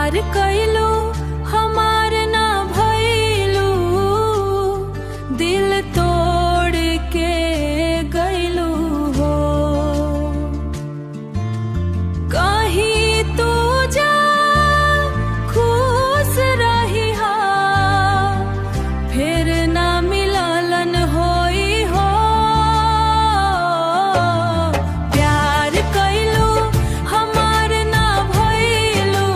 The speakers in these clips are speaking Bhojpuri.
प्यार कैलो हमार ना भइलू, दिल तोड़ के गइलू हो। कहीं तू जा खुश रही हा, फिर ना मिललन होई हो। प्यार कैलू हमार ना भइलू,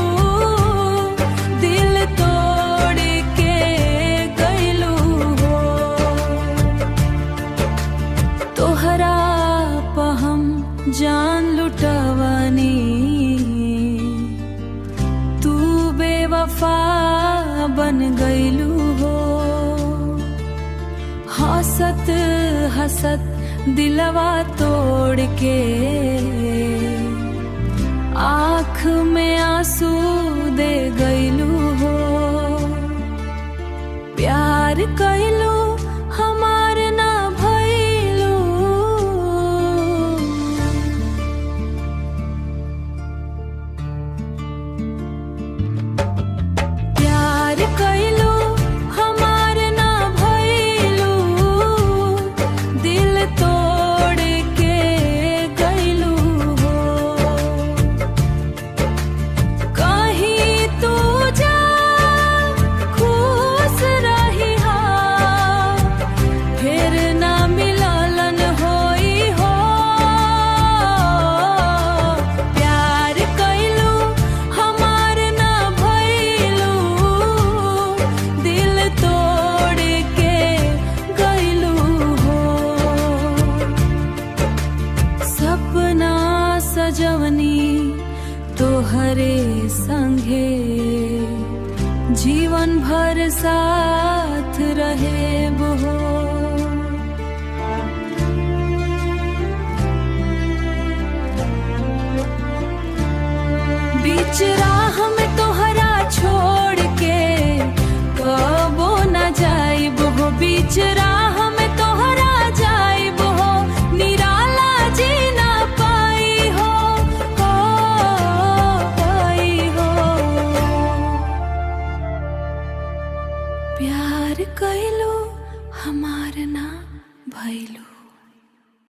दिल तोड़ के गइलू हो। तोहरा प हम जान लुटवनी, तू बेवफा बन गइलू हो। हंसत हंसत दिलवा तोड़ के, आँख में आंसू दे गइलू हो। प्यार कैलू हमार ना भइलू। प्यार कैलू हमार ना भइलू, दिल तोड़ के गइलू हो। कहीं तू जा खुश रही हा, फिर ना मिललन होई हो। प्यार कैलू हमार ना भइलू, दिल तोड़ के गइलू हो। सपना सजवनी तोहरे संगे, जीवन भर साथ रहे वो। बीच राह में तोहरा छोड़ के कबो न जाइब हो। बीच राह